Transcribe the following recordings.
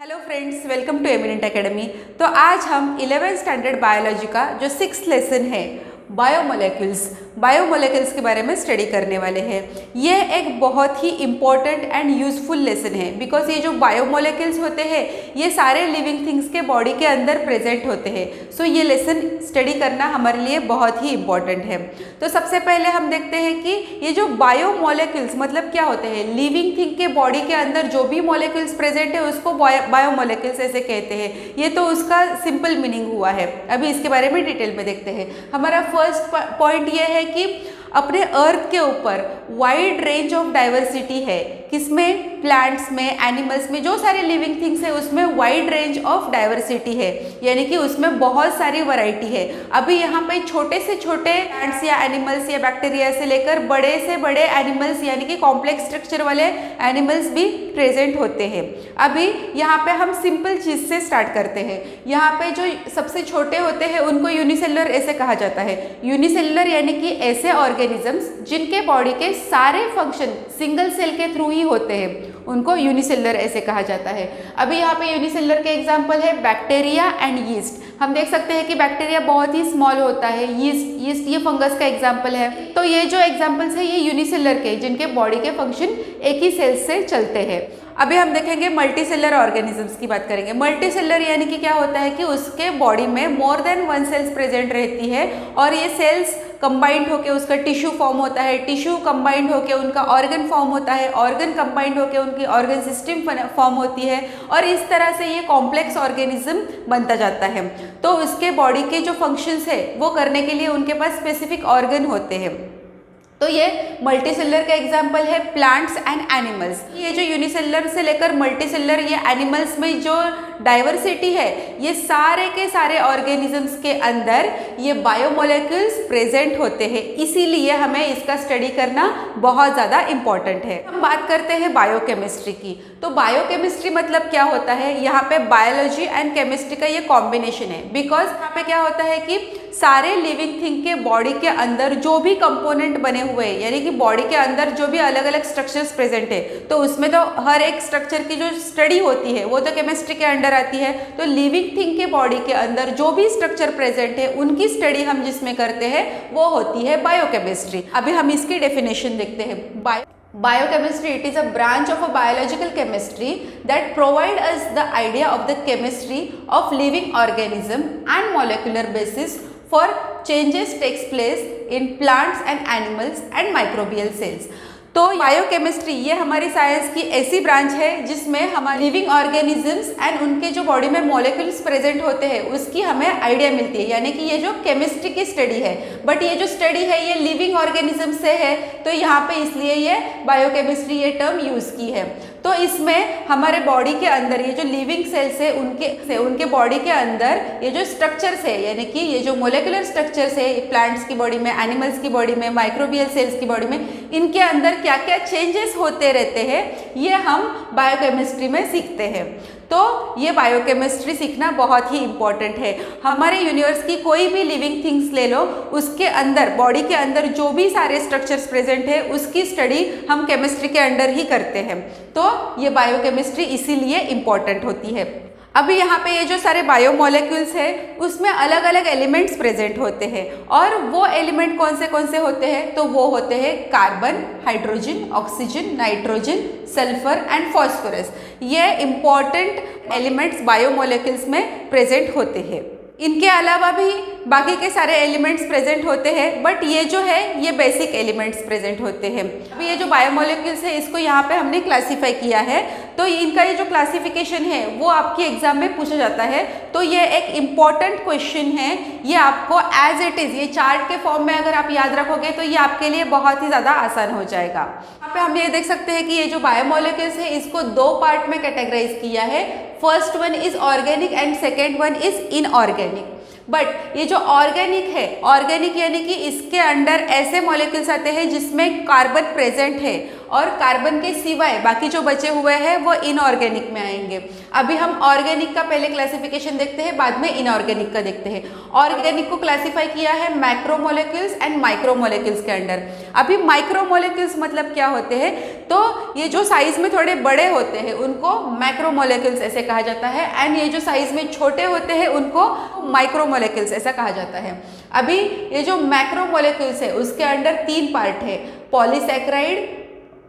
Hello friends, welcome to Eminent Academy. तो आज हम 11th स्टैंडर्ड बायोलॉजी का जो 6th लेसन है बायोमोलेक्यूल्स के बारे में स्टडी करने वाले हैं। ये एक बहुत ही इम्पॉर्टेंट एंड यूजफुल लेसन है बिकॉज ये जो बायोमोलेक्यूल्स होते हैं ये सारे लिविंग थिंग्स के बॉडी के अंदर प्रेजेंट होते हैं। सो ये लेसन स्टडी करना हमारे लिए बहुत ही इम्पॉर्टेंट है। तो सबसे पहले हम देखते हैं कि ये जो बायोमोलेक्यूल्स मतलब क्या होते हैं। लिविंग थिंग के बॉडी के अंदर जो भी मोलेक्यूल्स प्रेजेंट है उसको बायोमोलेक्यूल्स ऐसे कहते हैं। ये तो उसका सिंपल मीनिंग हुआ है। अभी इसके बारे में डिटेल में देखते हैं। हमारा फर्स्ट पॉइंट ये है कि अपने अर्थ के ऊपर वाइड रेंज ऑफ डाइवर्सिटी है। किसमें? प्लांट्स में, एनिमल्स में, जो सारे लिविंग थिंग्स है उसमें वाइड रेंज ऑफ डाइवर्सिटी है, यानी कि उसमें बहुत सारी वैरायटी है। अभी यहाँ पे छोटे से छोटे प्लांट्स या एनिमल्स या बैक्टीरिया से लेकर बड़े से बड़े एनिमल्स यानी कि कॉम्प्लेक्स स्ट्रक्चर वाले एनिमल्स भी प्रेजेंट होते हैं। अभी यहाँ पे हम सिंपल चीज़ से स्टार्ट करते हैं। यहाँ पे जो सबसे छोटे होते हैं उनको यूनिसेलुलर ऐसे कहा जाता है। यूनिसेलुलर यानी कि ऐसे ऑर्गेनिजम्स जिनके बॉडी के सारे फंक्शन सिंगल सेल के थ्रू ही होते हैं, उनको यूनिसेलुलर ऐसे कहा जाता है। अभी यहाँ पे यूनिसेलुलर के एग्जांपल है बैक्टीरिया एंड यीस्ट। हम देख सकते हैं कि बैक्टीरिया बहुत ही स्मॉल होता है। यीस्ट ये फंगस का एग्जांपल है। तो ये जो एग्जांपल्स है ये यूनिसेलुलर के, जिनके बॉडी के फंक्शन एक ही सेल से चलते हैं। अभी हम देखेंगे मल्टीसेलर ऑर्गेनिजम्स की बात करेंगे। मल्टीसेलर यानी कि क्या होता है कि उसके बॉडी में more than one cells present रहती है और ये सेल्स कंबाइंड होकर उसका टिश्यू फॉर्म होता है, टिश्यू कंबाइंड होकर उनका ऑर्गन फॉर्म होता है, ऑर्गन कंबाइंड होकर उनकी ऑर्गन सिस्टम फॉर्म होती है और इस तरह से ये कॉम्प्लेक्स ऑर्गेनिज्म बनता जाता है। तो उसके बॉडी के जो फंक्शंस है वो करने के लिए उनके पास स्पेसिफिक ऑर्गन होते हैं। तो ये मल्टीसेलुलर का एग्जाम्पल है प्लांट्स एंड एनिमल्स। ये जो यूनिसेलुलर से लेकर मल्टीसेलुलर ये एनिमल्स में जो डाइवर्सिटी है ये सारे के सारे ऑर्गेनिजम्स के अंदर ये बायोमोलेक्यूल्स प्रेजेंट होते हैं। इसीलिए हमें इसका स्टडी करना बहुत ज़्यादा इम्पॉर्टेंट है। हम बात करते हैं बायोकेमिस्ट्री की। तो बायोकेमिस्ट्री मतलब क्या होता है? यहाँ पे बायोलॉजी एंड केमिस्ट्री का ये कॉम्बिनेशन है। बिकॉज यहाँ पे क्या होता है कि सारे लिविंग थिंग के बॉडी के अंदर जो भी कंपोनेंट बने हुए हैं, यानी कि बॉडी के अंदर जो भी अलग अलग स्ट्रक्चर्स प्रेजेंट है, तो उसमें तो हर एक स्ट्रक्चर की जो स्टडी होती है वो तो केमिस्ट्री के अंडर आती है। तो लिविंग थिंग के बॉडी के अंदर जो भी स्ट्रक्चर प्रेजेंट है उनकी स्टडी हम जिसमें करते हैं वो होती है बायोकेमिस्ट्री। अभी हम इसकी डेफिनेशन देखते हैं। Biochemistry, it is a branch of a biological chemistry that provide us the idea of the chemistry of living organism and molecular basis for changes takes place in plants and animals and microbial cells। तो biochemistry ये हमारी science की ऐसी branch है जिसमें हमारे living organisms and उनके जो बॉडी में मॉलिक्यूल्स प्रेजेंट होते हैं उसकी हमें आइडिया मिलती है, यानी कि ये जो केमिस्ट्री की स्टडी है। बट ये जो स्टडी है ये लिविंग ऑर्गेनिज्म से है, तो यहाँ पे इसलिए ये बायोकेमिस्ट्री ये टर्म यूज़ की है। तो इसमें हमारे बॉडी के अंदर ये जो लिविंग सेल्स है उनके बॉडी के अंदर ये जो स्ट्रक्चर्स है, यानी कि ये जो मोलेकुलर स्ट्रक्चर्स है प्लांट्स की बॉडी में, एनिमल्स की बॉडी में, माइक्रोबियल सेल्स की बॉडी में, इनके अंदर क्या क्या चेंजेस होते रहते हैं ये हम बायोकेमिस्ट्री में सीखते हैं। तो ये बायोकेमिस्ट्री सीखना बहुत ही इम्पॉर्टेंट है। हमारे यूनिवर्स की कोई भी लिविंग थिंग्स ले लो, उसके अंदर बॉडी के अंदर जो भी सारे स्ट्रक्चर्स प्रेजेंट है उसकी स्टडी हम केमिस्ट्री के अंडर ही करते हैं। तो ये बायोकेमिस्ट्री इसीलिए इम्पॉर्टेंट होती है। अभी यहाँ पे ये जो सारे बायोमोलेक्यूल्स है उसमें अलग अलग एलिमेंट्स प्रेजेंट होते हैं और वो एलिमेंट कौन से होते हैं? तो वो होते हैं carbon, hydrogen, oxygen, nitrogen, sulphur and phosphorus. ये इम्पॉर्टेंट एलिमेंट्स बायोमोलेक्यूल्स में प्रेजेंट होते हैं। इनके अलावा भी बाकी के सारे एलिमेंट्स प्रेजेंट होते हैं, बट ये जो है ये बेसिक एलिमेंट्स प्रेजेंट होते हैं। अभी ये जो बायोमोलेक्यूल्स है इसको यहाँ पे हमने क्लासीफाई किया है। तो इनका ये जो क्लासिफिकेशन है वो आपके एग्जाम में पूछा जाता है। तो ये एक इम्पॉर्टेंट क्वेश्चन है। ये आपको एज इट इज़ ये चार्ट के फॉर्म में अगर आप याद रखोगे तो ये आपके लिए बहुत ही ज़्यादा आसान हो जाएगा। यहाँ पे हम ये देख सकते हैं कि ये जो बायोमोलेक्यूल्स है इसको दो पार्ट में कैटेगराइज किया है। First one is organic and second one is inorganic. But ये जो ऑर्गेनिक है, ऑर्गेनिक यानी कि इसके अंदर ऐसे मॉलिक्यूल्स आते हैं जिसमें कार्बन प्रेजेंट है और कार्बन के सिवाय बाकी जो बचे हुए हैं वो इनऑर्गेनिक में आएंगे। अभी हम ऑर्गेनिक का पहले क्लासिफिकेशन देखते हैं, बाद में इनऑर्गेनिक का देखते हैं। ऑर्गेनिक को क्लासिफाई किया है मैक्रोमोलेक्यूल्स एंड माइक्रोमोलेक्यूल्स के अंडर। अभी माइक्रोमोलेक्यूल्स मतलब क्या होते हैं, तो ये जो साइज में थोड़े बड़े होते हैं उनको मैक्रोमोलेक्यूल्स ऐसे कहा जाता है, एंड ये जो साइज में छोटे होते हैं उनको माइक्रोमोलेक्यूल्स ऐसा कहा जाता है। अभी ये जो मैक्रोमोलेक्यूल्स है उसके अंडर 3 पार्ट है, पॉलीसैकेराइड,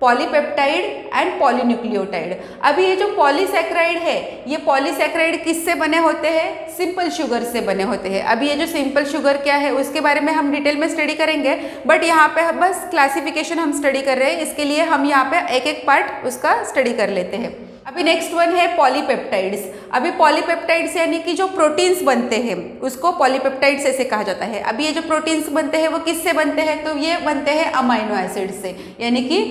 पॉलीपेप्टाइड एंड पॉलीन्यूक्लियोटाइड। अभी ये जो पॉलीसैकेराइड है, ये पॉलीसैकेराइड किससे बने होते हैं, सिंपल शुगर से बने होते हैं। अभी ये जो सिंपल शुगर क्या है उसके बारे में हम डिटेल में स्टडी करेंगे, बट यहाँ पे बस क्लासिफिकेशन हम स्टडी कर रहे हैं, इसके लिए हम यहाँ पे एक एक पार्ट उसका स्टडी कर लेते हैं। अभी नेक्स्ट वन है पॉलीपेप्टाइड्स। अभी पॉलीपेप्टाइड्स यानी कि जो प्रोटीन्स बनते हैं उसको पॉलीपेप्टाइड्स ऐसे कहा जाता है। अभी ये जो प्रोटीन्स बनते हैं वो किससे बनते हैं, तो ये बनते हैं अमाइनो एसिड से, यानी कि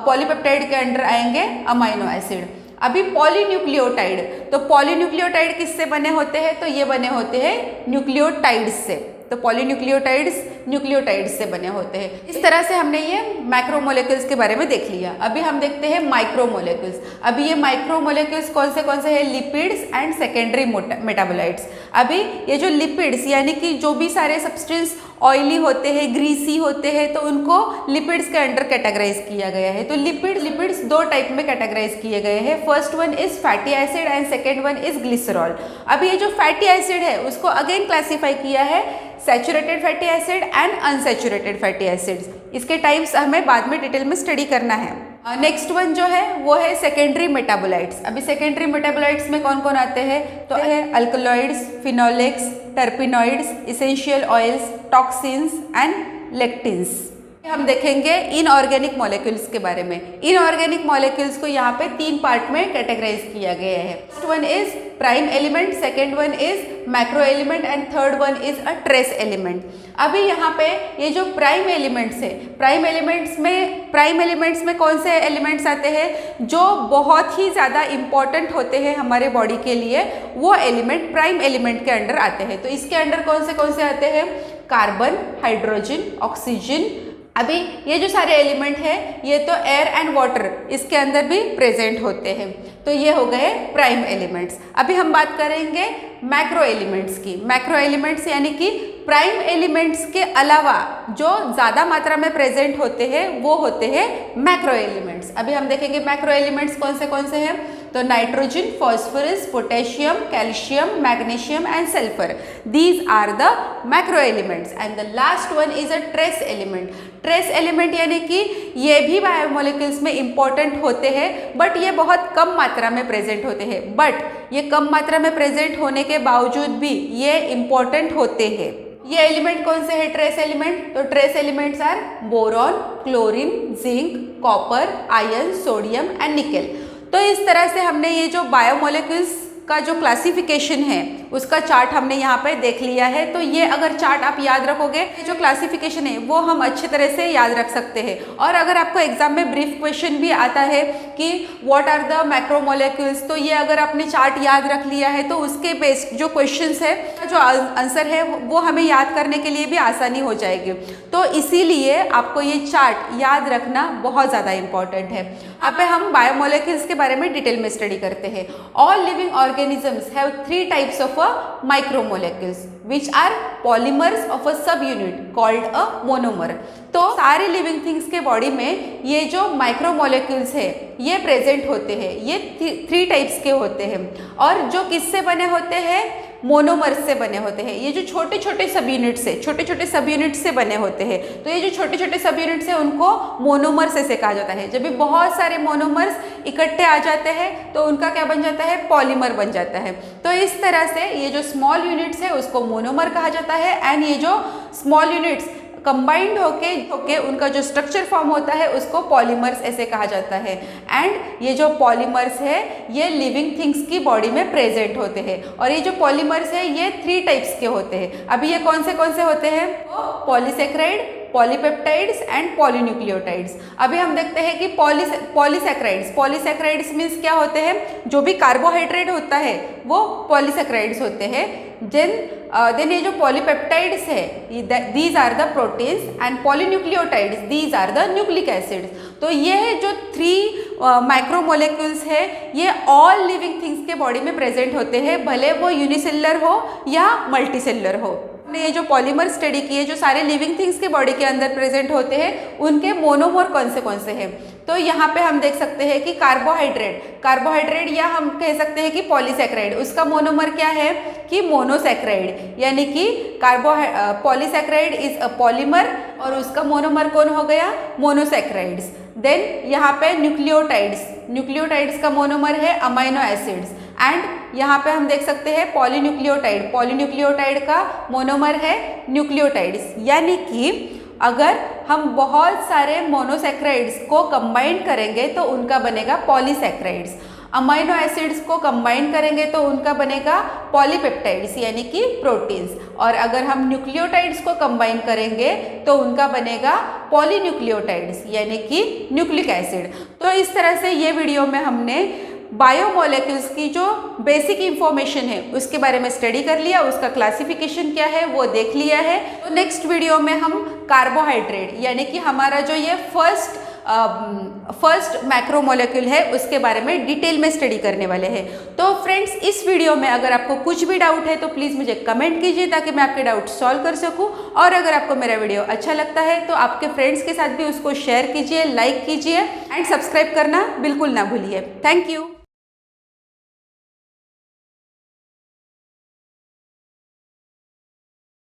पॉलीपेप्टाइड के अंडर आएंगे अमाइनो एसिड। अभी पॉलीन्यूक्लियोटाइड, तो पॉलीन्यूक्लियोटाइड किससे बने होते हैं, तो ये बने होते हैं न्यूक्लियोटाइड्स से। तो पॉलीन्यूक्लियोटाइड्स न्यूक्लियोटाइड्स से बने होते हैं। इस तरह से हमने ये मैक्रोमोलेक्यूल्स के बारे में देख लिया। अभी हम देखते हैं माइक्रोमोलेक्यूल्स। अभी ये माइक्रोमोलेक्यूल्स कौन से हैं, लिपिड्स एंड सेकेंडरी मेटाबोलाइट्स। अभी ये जो लिपिड्स यानी कि जो भी सारे सब्सटेंस ऑयली होते हैं, ग्रीसी होते हैं, तो उनको लिपिड्स के अंडर कैटेगराइज किया गया है। तो लिपिड्स 2 टाइप में कैटेगराइज किए गए हैं। First one is fatty acid and second one is glycerol. अभी ये जो फैटी एसिड है उसको अगेन क्लासीफाई किया है saturated fatty acid and unsaturated fatty acids. इसके टाइप्स हमें बाद में डिटेल में स्टडी करना है। नेक्स्ट वन जो है वो है सेकेंडरी मेटाबोलाइट्स। अभी सेकेंडरी मेटाबोलाइट्स में कौन कौन आते हैं, तो है alkaloids, Finolex, terpenoids, essential oils, toxins and lectins. हम देखेंगे इनऑर्गेनिक मॉलिक्यूल्स के बारे में। इनऑर्गेनिक मॉलिक्यूल्स को यहाँ पे 3 पार्ट में कैटेगराइज किया गया है। First one is prime element, second one is macro element and third one is a trace element. अभी यहाँ पे ये जो प्राइम एलिमेंट्स है, प्राइम एलिमेंट्स में कौन से एलिमेंट्स आते हैं जो बहुत ही ज़्यादा इंपॉर्टेंट होते हैं हमारे बॉडी के लिए, वो एलिमेंट प्राइम एलिमेंट के अंडर आते हैं। तो इसके अंडर कौन से आते हैं, कार्बन, हाइड्रोजन, ऑक्सीजन। अभी ये जो सारे एलिमेंट हैं ये तो एयर एंड वाटर इसके अंदर भी प्रेजेंट होते हैं। तो ये हो गए प्राइम एलिमेंट्स। अभी हम बात करेंगे मैक्रो एलिमेंट्स की। मैक्रो एलिमेंट्स यानी कि प्राइम एलिमेंट्स के अलावा जो ज़्यादा मात्रा में प्रेजेंट होते हैं वो होते हैं मैक्रो एलिमेंट्स। अभी हम देखेंगे मैक्रो एलिमेंट्स कौन से हैं, तो nitrogen, phosphorus, potassium, calcium, magnesium and sulphur, these are the macro elements. And the last one is a trace element. Trace element यानी कि ये भी बायोमोलिक्यूल्स में इंपॉर्टेंट होते हैं, बट ये बहुत कम मात्रा में प्रेजेंट होते हैं। बट ये कम मात्रा में प्रेजेंट होने के बावजूद भी ये इंपॉर्टेंट होते हैं। ये एलिमेंट कौन से है, ट्रेस एलिमेंट, तो trace elements are boron, chlorine, zinc, copper, iron, sodium and nickel. तो इस तरह से हमने ये जो बायोमोलिक्यूल्स का जो क्लासिफिकेशन है उसका चार्ट हमने यहाँ पे देख लिया है। तो ये अगर चार्ट आप याद रखोगे, ये जो क्लासिफिकेशन है वो हम अच्छी तरह से याद रख सकते हैं। और अगर आपको एग्जाम में ब्रीफ क्वेश्चन भी आता है कि व्हाट आर द मैक्रोमोलेक्यूल्स, तो ये अगर आपने चार्ट याद रख लिया है तो उसके बेस्ड जो क्वेश्चंस है, जो आंसर है वो हमें याद करने के लिए भी आसानी हो जाएगी। तो इसीलिए आपको ये चार्ट याद रखना बहुत ज़्यादा इंपॉर्टेंट है। अब हम बायोमोलेक्यूल्स के बारे में डिटेल में स्टडी करते हैं। All living organisms have 3 types of micromolecules which are polymers of a subunit called a monomer। तो सारे लिविंग थिंग्स के बॉडी में ये जो माइक्रोमोलेक्यूल्स है ये प्रेजेंट होते हैं। ये 3 टाइप्स के होते हैं और जो किससे बने होते हैं, मोनोमर्स से बने होते हैं। ये जो छोटे छोटे सब यूनिट्स है, छोटे छोटे सब यूनिट्स से बने होते हैं। तो ये जो छोटे छोटे सब यूनिट्स है उनको मोनोमर्स ऐसे कहा जाता है। जब भी बहुत सारे मोनोमर्स इकट्ठे आ जाते हैं तो उनका क्या बन जाता है, पॉलीमर बन जाता है। तो इस तरह से ये जो स्मॉल यूनिट्स है उसको मोनोमर कहा जाता है, एंड ये जो स्मॉल यूनिट्स कंबाइंड होके उनका जो स्ट्रक्चर फॉर्म होता है उसको पॉलीमर्स ऐसे कहा जाता है। एंड ये जो पॉलीमर्स है ये लिविंग थिंग्स की बॉडी में प्रेजेंट होते हैं। और ये जो पॉलीमर्स है ये 3 टाइप्स के होते हैं। अभी ये कौन से होते हैं, पॉलीसेक्राइड, पॉलीपेप्टाइड्स एंड पॉलीन्यूक्लियोटाइड्स। अभी हम देखते हैं कि पॉलीसैकेराइड्स मीन्स क्या होते हैं, जो भी कार्बोहाइड्रेट होता है वो पॉलीसैकेराइड्स होते हैं। देन ये जो पॉलीपेप्टाइड्स है these are the proteins and polynucleotides these are the nucleic acids. तो ये जो 3 माइक्रोमोलेक्यूल्स है ये ऑल लिविंग थिंग्स के बॉडी में प्रेजेंट होते हैं, भले वो यूनिसेलुलर हो या मल्टीसेलुलर हो। ये जो पॉलीमर स्टडी की है, जो सारे लिविंग थिंग्स के बॉडी के अंदर प्रेजेंट होते हैं उनके मोनोमर कौन से हैं। तो यहाँ पे हम देख सकते हैं कि कार्बोहाइड्रेट या हम कह सकते हैं कि पॉलीसैकेराइड, उसका मोनोमर क्या है कि मोनोसैकेराइड, यानी कि पॉलीसैकेराइड इज अ पॉलीमर और उसका मोनोमर कौन हो गया, मोनोसैकेराइड्स। देन यहाँ पे न्यूक्लियोटाइड्स का मोनोमर है अमाइनो एसिड्स। एंड यहाँ पे हम देख सकते हैं पॉलीन्यूक्लियोटाइड का मोनोमर है न्यूक्लियोटाइड्स। यानी कि अगर हम बहुत सारे मोनोसैकेराइड्स को कंबाइन करेंगे तो उनका बनेगा पॉलीसैकेराइड्स, अमाइनो एसिड्स को कंबाइन करेंगे तो उनका बनेगा पॉलीपेप्टाइड्स यानी कि प्रोटीन्स, और अगर हम न्यूक्लियोटाइड्स को कंबाइन करेंगे तो उनका बनेगा पॉलीन्यूक्लियोटाइड्स यानी कि न्यूक्लिक एसिड। तो इस तरह से ये वीडियो में हमने बायोमोलेक्यूल्स की जो बेसिक इंफॉर्मेशन है उसके बारे में स्टडी कर लिया, उसका क्लासिफिकेशन क्या है वो देख लिया है। तो नेक्स्ट वीडियो में हम कार्बोहाइड्रेट यानी कि हमारा जो ये फर्स्ट मैक्रोमोलेक्यूल है उसके बारे में डिटेल में स्टडी करने वाले हैं। तो फ्रेंड्स, इस वीडियो में अगर आपको कुछ भी डाउट है तो प्लीज़ मुझे कमेंट कीजिए ताकि मैं आपके डाउट सॉल्व कर सकूं, और अगर आपको मेरा वीडियो अच्छा लगता है तो आपके फ्रेंड्स के साथ भी उसको शेयर कीजिए, लाइक कीजिए एंड सब्सक्राइब करना बिल्कुल ना भूलिए। Thank you.